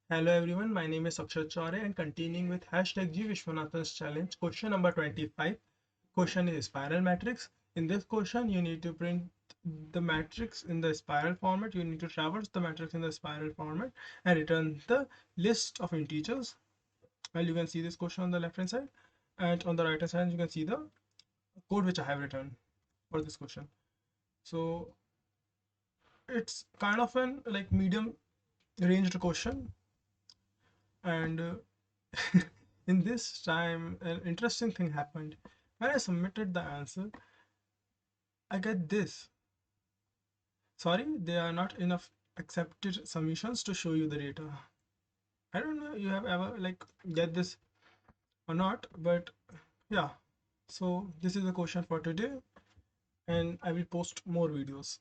Hello everyone, my name is Akshat Chaure and continuing with hashtag DrGViswanathan's challenge. Question number 25. Question is spiral matrix. In this question, you need to print the matrix in the spiral format. You need to traverse the matrix in the spiral format and return the list of integers. Well, you can see this question on the left hand side, and on the right hand side, you can see the code which I have written for this question. So it's kind of an like medium ranged question, and in this time an interesting thing happened. When I submitted the answer, I get this: sorry, there are not enough accepted submissions to show you the data. I don't know you have ever like get this or not, but yeah. So this is the question for today, and I will post more videos.